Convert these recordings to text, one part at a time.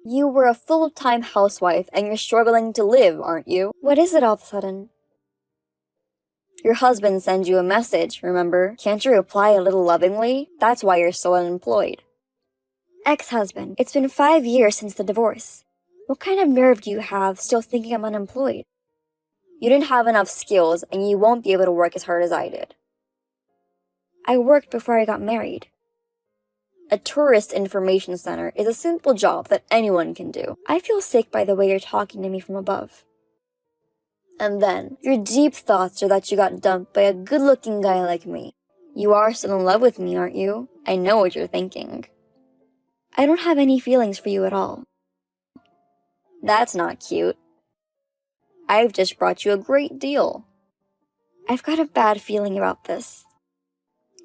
You were a full-time housewife and you're struggling to live, aren't you? What is it all of a sudden? Your husband sends you a message, remember? Can't you reply a little lovingly? That's why you're still unemployed. Ex-husband, it's been 5 years since the divorce. What kind of nerve do you have still thinking I'm unemployed? You didn't have enough skills and you won't be able to work as hard as I did. I worked before I got married. A tourist information center is a simple job that anyone can do. I feel sick by the way you're talking to me from above. And then, your deep thoughts are that you got dumped by a good-looking guy like me. You are still in love with me, aren't you? I know what you're thinking. I don't have any feelings for you at all. That's not cute. I've just brought you a great deal. I've got a bad feeling about this.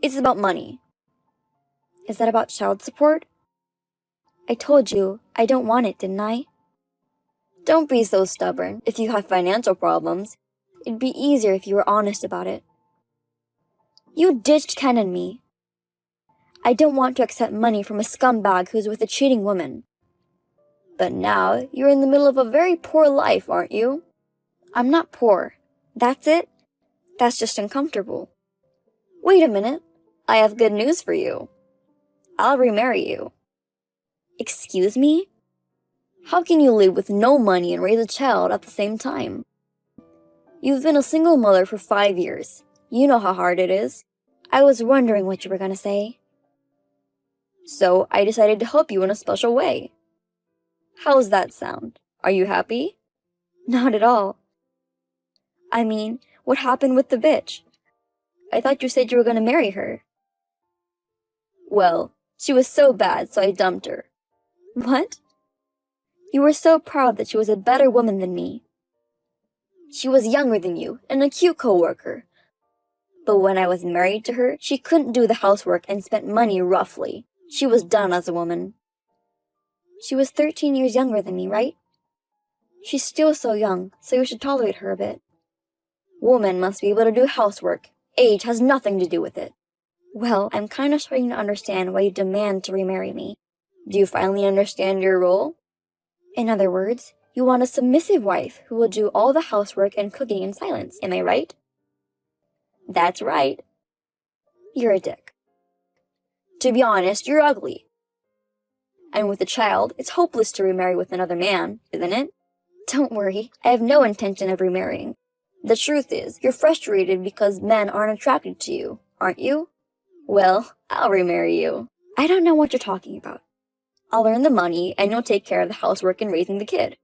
It's about money. Is that about child support? I told you I don't want it, didn't I? Don't be so stubborn. If you have financial problems, it'd be easier if you were honest about it. You ditched Ken and me. I don't want to accept money from a scumbag who's with a cheating woman. But now, you're in the middle of a very poor life, aren't you? I'm not poor. That's it? That's just uncomfortable. Wait a minute. I have good news for you. I'll remarry you. Excuse me? How can you live with no money and raise a child at the same time? You've been a single mother for 5 years. You know how hard it is. I was wondering what you were gonna say. So I decided to help you in a special way. How's that sound? Are you happy? Not at all. I mean, what happened with the bitch? I thought you said you were gonna marry her. Well, she was so bad, so I dumped her. What? You were so proud that she was a better woman than me. She was younger than you and a cute co-worker. But when I was married to her, she couldn't do the housework and spent money roughly. She was done as a woman. She was 13 years younger than me, right? She's still so young, so you should tolerate her a bit. Women must be able to do housework. Age has nothing to do with it. Well, I'm kind of starting to understand why you demand to remarry me. Do you finally understand your role? In other words, you want a submissive wife who will do all the housework and cooking in silence, am I right? That's right. You're a dick. To be honest, you're ugly. And with a child, it's hopeless to remarry with another man, isn't it? Don't worry, I have no intention of remarrying. The truth is, you're frustrated because men aren't attracted to you, aren't you? Well, I'll remarry you. I don't know what you're talking about. I'll earn the money and you'll take care of the housework and raising the kid.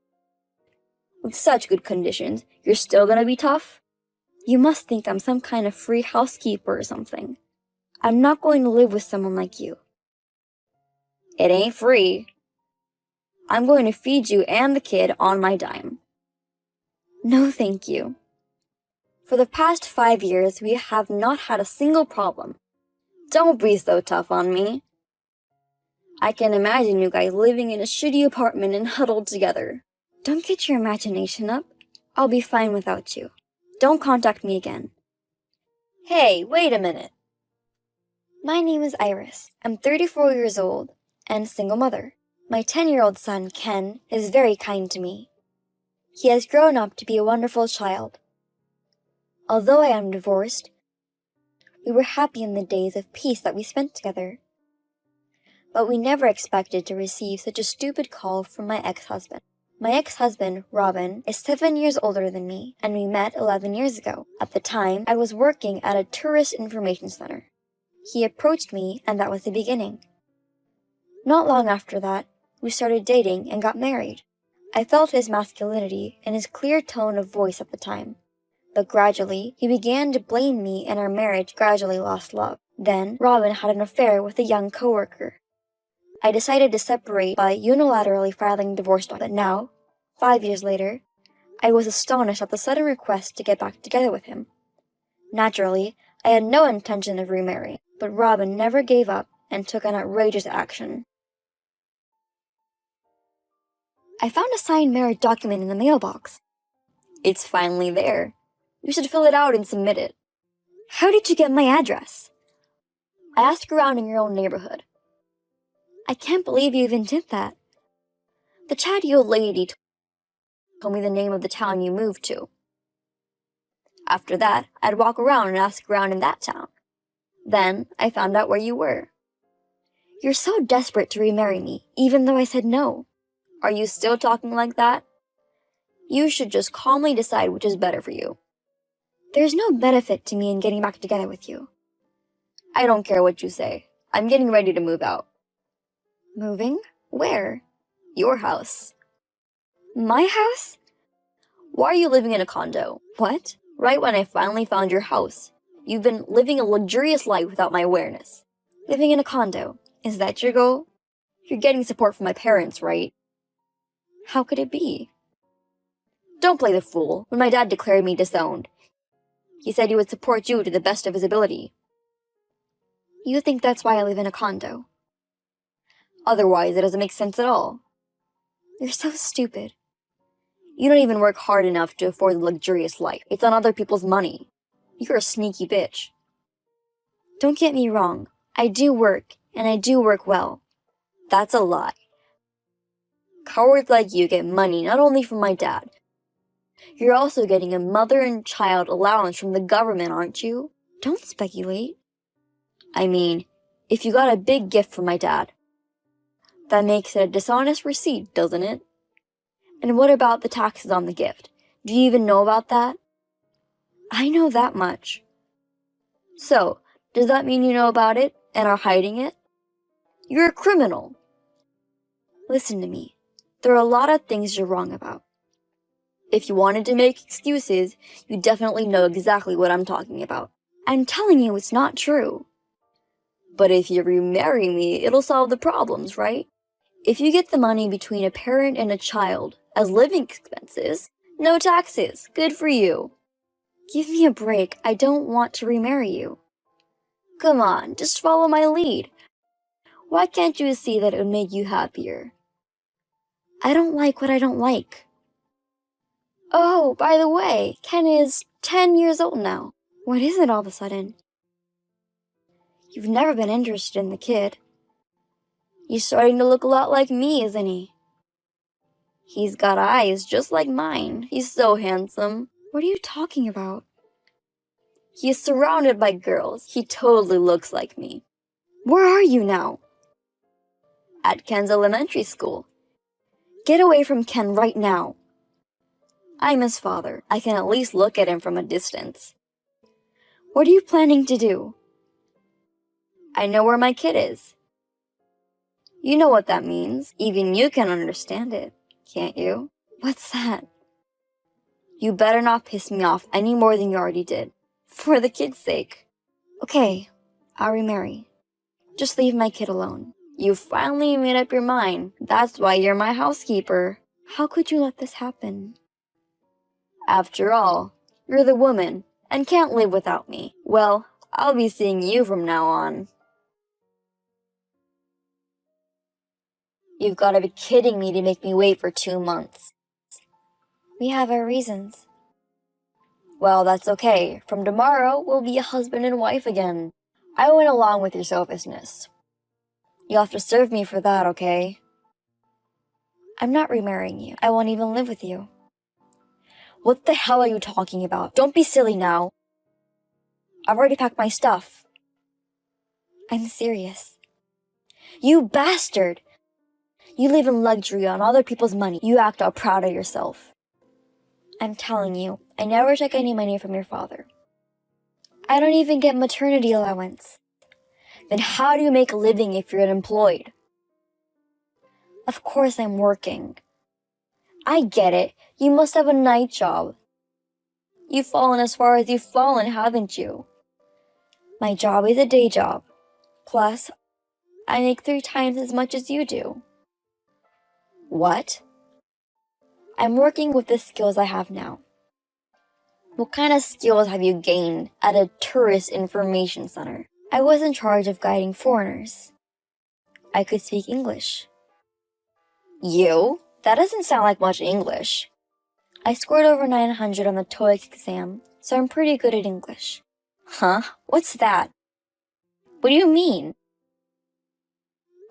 With such good conditions, you're still gonna be tough? You must think I'm some kind of free housekeeper or something. I'm not going to live with someone like you. It ain't free. I'm going to feed you and the kid on my dime. No, thank you. For the past 5 years, we have not had a single problem. Don't be so tough on me. I can imagine you guys living in a shitty apartment and huddled together. Don't get your imagination up. I'll be fine without you. Don't contact me again. Hey, wait a minute. My name is Iris. I'm 34 years old and a single mother. My 10-year-old son, Ken, is very kind to me. He has grown up to be a wonderful child. Although I am divorced, we were happy in the days of peace that we spent together. But we never expected to receive such a stupid call from my ex-husband. My ex-husband, Robin, is 7 years older than me, and we met 11 years ago. At the time, I was working at a tourist information center. He approached me, and that was the beginning. Not long after that, we started dating and got married. I felt his masculinity and his clear tone of voice at the time. But gradually, he began to blame me and our marriage gradually lost love. Then, Robin had an affair with a young coworker. I decided to separate by unilaterally filing divorce documents. But now, 5 years later, I was astonished at the sudden request to get back together with him. Naturally, I had no intention of remarrying, but Robin never gave up and took an outrageous action. I found a signed marriage document in the mailbox. It's finally there. You should fill it out and submit it. How did you get my address? I asked around in your own neighborhood. I can't believe you even did that. The chatty old lady told me the name of the town you moved to. After that, I'd walk around and ask around in that town. Then I found out where you were. You're so desperate to remarry me, even though I said no. Are you still talking like that? You should just calmly decide which is better for you. There's no benefit to me in getting back together with you. I don't care what you say. I'm getting ready to move out. Moving? Where? Your house. My house? Why are you living in a condo? What? Right when I finally found your house. You've been living a luxurious life without my awareness. Living in a condo. Is that your goal? You're getting support from my parents, right? How could it be? Don't play the fool. When my dad declared me disowned, he said he would support you to the best of his ability. You think that's why I live in a condo? Otherwise, it doesn't make sense at all. You're so stupid. You don't even work hard enough to afford the luxurious life. It's on other people's money. You're a sneaky bitch. Don't get me wrong. I do work, and I do work well. That's a lie. Cowards like you get money not only from my dad. You're also getting a mother and child allowance from the government, aren't you? Don't speculate. I mean, if you got a big gift from my dad, that makes it a dishonest receipt, doesn't it? And what about the taxes on the gift? Do you even know about that? I know that much. So, does that mean you know about it and are hiding it? You're a criminal. Listen to me. There are a lot of things you're wrong about. If you wanted to make excuses, you definitely know exactly what I'm talking about. I'm telling you it's not true. But if you remarry me, it'll solve the problems, right? If you get the money between a parent and a child as living expenses, no taxes. Good for you. Give me a break. I don't want to remarry you. Come on, just follow my lead. Why can't you see that it would make you happier? I don't like what I don't like. Oh, by the way, Ken is 10 years old now. What is it all of a sudden? You've never been interested in the kid. He's starting to look a lot like me, isn't he? He's got eyes just like mine. He's so handsome. What are you talking about? He's surrounded by girls. He totally looks like me. Where are you now? At Ken's elementary school. Get away from Ken right now. I'm his father. I can at least look at him from a distance. What are you planning to do? I know where my kid is. You know what that means. Even you can understand it, can't you? What's that? You better not piss me off any more than you already did. For the kid's sake. Okay, I'll remarry. Just leave my kid alone. You finally made up your mind. That's why you're my housekeeper. How could you let this happen? After all, you're the woman and can't live without me. Well, I'll be seeing you from now on. You've got to be kidding me to make me wait for 2 months. We have our reasons. Well, that's okay. From tomorrow, we'll be a husband and wife again. I went along with your selfishness. You'll have to serve me for that, okay? I'm not remarrying you. I won't even live with you. What the hell are you talking about? Don't be silly now. I've already packed my stuff. I'm serious. You bastard! You live in luxury on other people's money. You act all proud of yourself. I'm telling you, I never took any money from your father. I don't even get maternity allowance. Then how do you make a living if you're unemployed? Of course I'm working. I get it. You must have a night job. You've fallen as far as you've fallen, haven't you? My job is a day job. Plus, I make 3 times as much as you do. What? I'm working with the skills I have now. What kind of skills have you gained at a tourist information center? I was in charge of guiding foreigners. I could speak English. You? That doesn't sound like much English. I scored over 900 on the TOEIC exam, so I'm pretty good at English. Huh? What's that? What do you mean?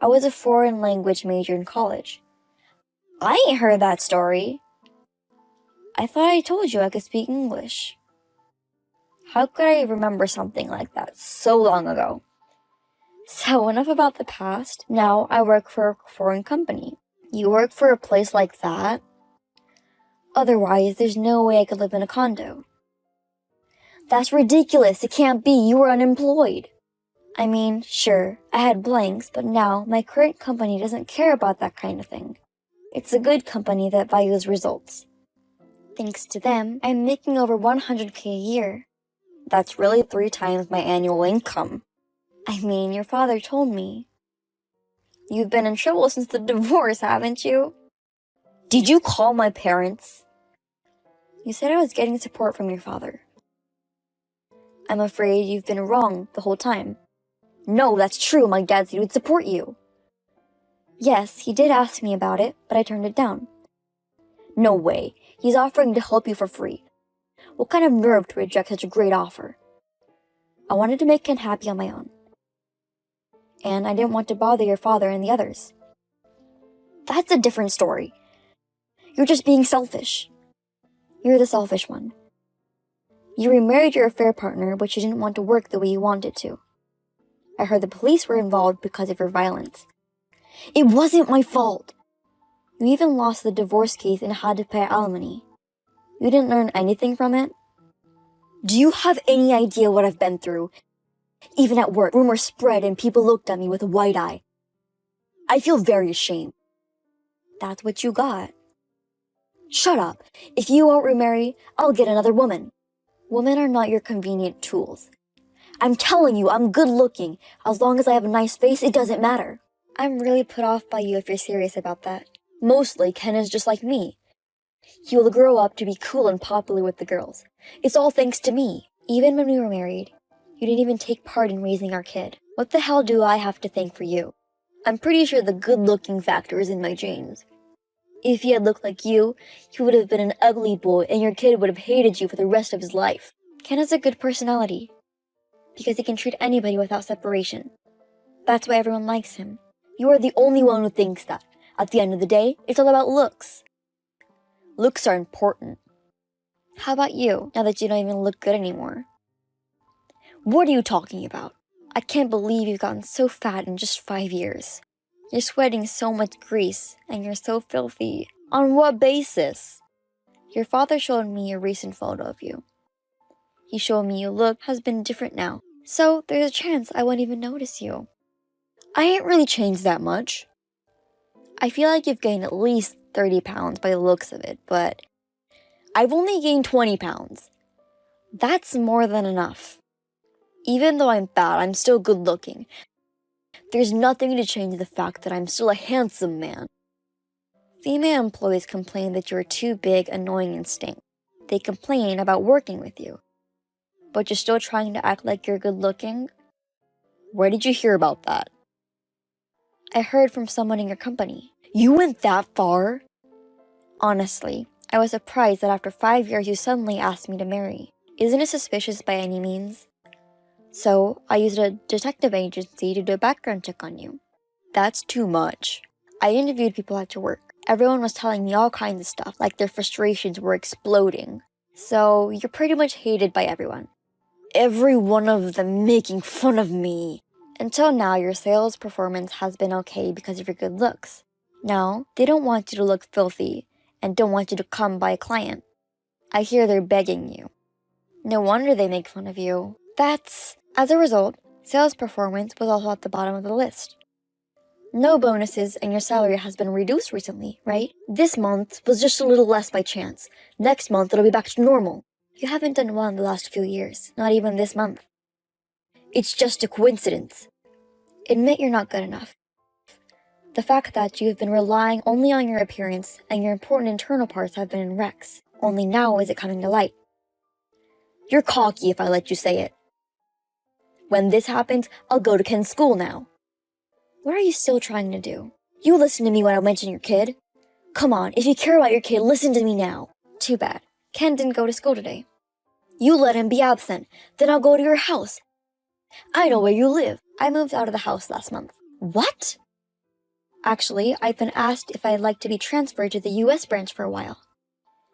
I was a foreign language major in college. I ain't heard that story. I thought I told you I could speak English. How could I remember something like that so long ago? So enough about the past. Now I work for a foreign company. You work for a place like that? Otherwise, there's no way I could live in a condo. That's ridiculous. It can't be. You were unemployed. I mean, sure, I had blanks, but now my current company doesn't care about that kind of thing. It's a good company that values results. Thanks to them, I'm making over $100K a year. That's really 3 times my annual income. I mean, your father told me. You've been in trouble since the divorce, haven't you? Did you call my parents? You said I was getting support from your father. I'm afraid you've been wrong the whole time. No, that's true. My dad said he would support you. Yes, he did ask me about it, but I turned it down. No way. He's offering to help you for free. What kind of nerve to reject such a great offer? I wanted to make Ken happy on my own. And I didn't want to bother your father and the others. That's a different story. You're just being selfish. You're the selfish one. You remarried your affair partner, but you didn't want to work the way you wanted to. I heard the police were involved because of your violence. It wasn't my fault. You even lost the divorce case and had to pay alimony. You didn't learn anything from it? Do you have any idea what I've been through? Even at work, rumors spread and people looked at me with a wide eye. I feel very ashamed. That's what you got. Shut up. If you won't remarry, I'll get another woman. Women are not your convenient tools. I'm telling you, I'm good looking. As long as I have a nice face, it doesn't matter. I'm really put off by you if you're serious about that. Mostly, Ken is just like me. He will grow up to be cool and popular with the girls. It's all thanks to me. Even when we were married, you didn't even take part in raising our kid. What the hell do I have to thank for you? I'm pretty sure the good-looking factor is in my genes. If he had looked like you, he would have been an ugly boy and your kid would have hated you for the rest of his life. Ken has a good personality, because he can treat anybody without separation. That's why everyone likes him. You are the only one who thinks that. At the end of the day, it's all about looks. Looks are important. How about you, now that you don't even look good anymore? What are you talking about? I can't believe you've gotten so fat in just 5 years. You're sweating so much grease, and you're so filthy. On what basis? Your father showed me a recent photo of you. He showed me your look has been different now, so there's a chance I won't even notice you. I ain't really changed that much. I feel like you've gained at least 30 pounds by the looks of it, but I've only gained 20 pounds. That's more than enough. Even though I'm fat, I'm still good looking. There's nothing to change the fact that I'm still a handsome man. Female employees complain that you're too big, annoying, and stink. They complain about working with you. But you're still trying to act like you're good looking? Where did you hear about that? I heard from someone in your company. You went that far? Honestly, I was surprised that after 5 years you suddenly asked me to marry. Isn't it suspicious by any means? So, I used a detective agency to do a background check on you. That's too much. I interviewed people at your work. Everyone was telling me all kinds of stuff, like their frustrations were exploding. So, you're pretty much hated by everyone. Every one of them making fun of me. Until now, your sales performance has been okay because of your good looks. Now, they don't want you to look filthy and don't want you to come by a client. I hear they're begging you. No wonder they make fun of you. As a result, sales performance was also at the bottom of the list. No bonuses and your salary has been reduced recently, right? This month was just a little less by chance. Next month it'll be back to normal. You haven't done well in the last few years, not even this month. It's just a coincidence. Admit you're not good enough. The fact that you've been relying only on your appearance and your important internal parts have been in wrecks. Only now is it coming to light. You're cocky if I let you say it. When this happens, I'll go to Ken's school now. What are you still trying to do? You listen to me when I mention your kid. Come on, if you care about your kid, listen to me now. Too bad. Ken didn't go to school today. You let him be absent. Then I'll go to your house. I know where you live. I moved out of the house last month. What? Actually, I've been asked if I'd like to be transferred to the US branch for a while.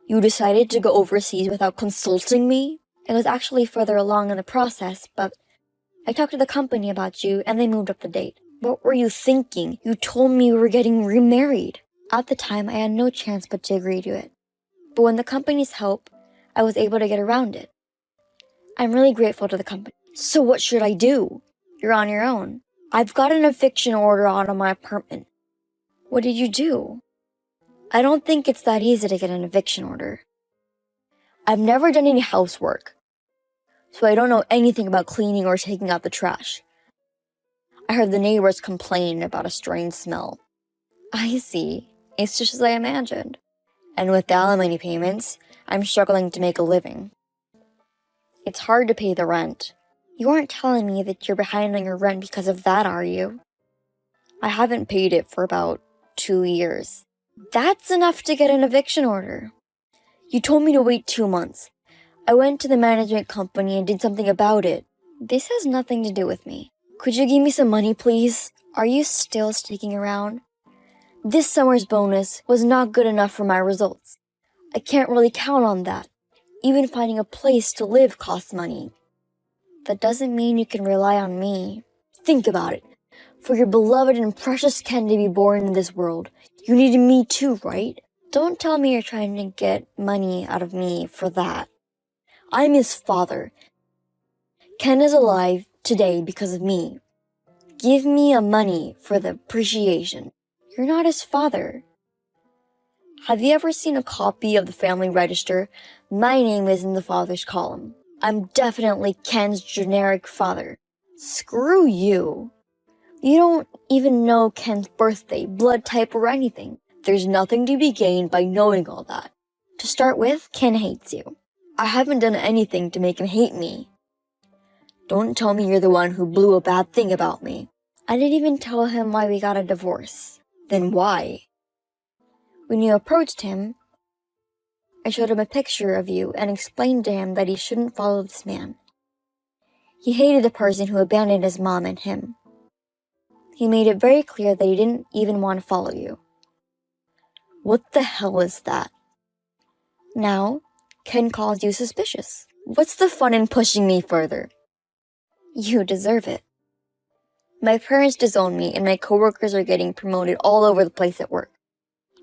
You decided to go overseas without consulting me? It was actually further along in the process, but I talked to the company about you and they moved up the date. What were you thinking? You told me you were getting remarried. At the time, I had no chance but to agree to it. But with the company's help, I was able to get around it. I'm really grateful to the company. So what should I do? You're on your own. I've got an eviction order out on my apartment. What did you do? I don't think it's that easy to get an eviction order. I've never done any housework, so I don't know anything about cleaning or taking out the trash. I heard the neighbors complain about a strange smell. I see. It's just as I imagined. And with the alimony payments, I'm struggling to make a living. It's hard to pay the rent. You aren't telling me that you're behind on your rent because of that, are you? I haven't paid it for about 2 years. That's enough to get an eviction order. You told me to wait 2 months. I went to the management company and did something about it. This has nothing to do with me. Could you give me some money, please? Are you still sticking around? This summer's bonus was not good enough for my results. I can't really count on that. Even finding a place to live costs money. That doesn't mean you can rely on me. Think about it. For your beloved and precious Ken to be born in this world, you needed me too, right? Don't tell me you're trying to get money out of me for that. I'm his father. Ken is alive today because of me. Give me money for the appreciation. You're not his father. Have you ever seen a copy of the family register? My name is in the father's column. I'm definitely Ken's generic father. Screw you. You don't even know Ken's birthday, blood type, or anything. There's nothing to be gained by knowing all that. To start with, Ken hates you. I haven't done anything to make him hate me. Don't tell me you're the one who blew a bad thing about me. I didn't even tell him why we got a divorce. Then why? When you approached him, I showed him a picture of you and explained to him that he shouldn't follow this man. He hated the person who abandoned his mom and him. He made it very clear that he didn't even want to follow you. What the hell is that? Now, Ken calls you suspicious. What's the fun in pushing me further? You deserve it. My parents disown me and my coworkers are getting promoted all over the place at work.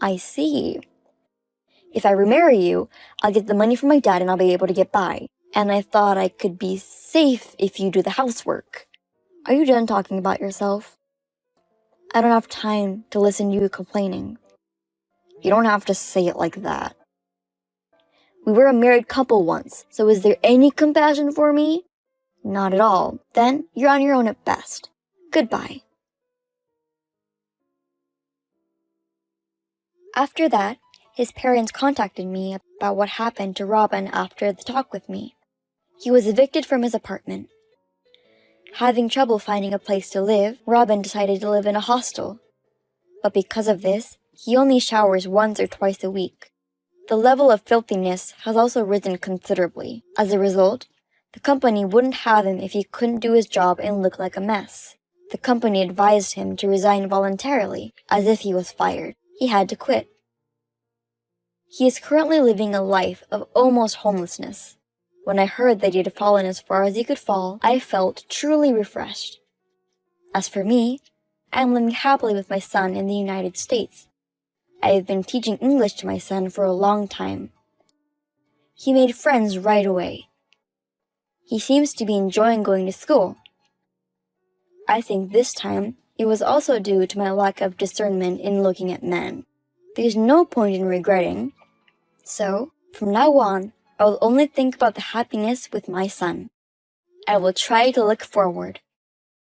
I see. If I remarry you, I'll get the money from my dad and I'll be able to get by. And I thought I could be safe if you do the housework. Are you done talking about yourself? I don't have time to listen to you complaining. You don't have to say it like that. We were a married couple once, so is there any compassion for me? Not at all. Then you're on your own at best. Goodbye. After that, his parents contacted me about what happened to Robin after the talk with me. He was evicted from his apartment. Having trouble finding a place to live, Robin decided to live in a hostel. But because of this, he only showers once or twice a week. The level of filthiness has also risen considerably. As a result, the company wouldn't have him if he couldn't do his job and look like a mess. The company advised him to resign voluntarily, as if he was fired. He had to quit. He is currently living a life of almost homelessness. When I heard that he had fallen as far as he could fall, I felt truly refreshed. As for me, I am living happily with my son in the United States. I have been teaching English to my son for a long time. He made friends right away. He seems to be enjoying going to school. I think this time it was also due to my lack of discernment in looking at men. There's no point in regretting. So, from now on, I will only think about the happiness with my son. I will try to look forward.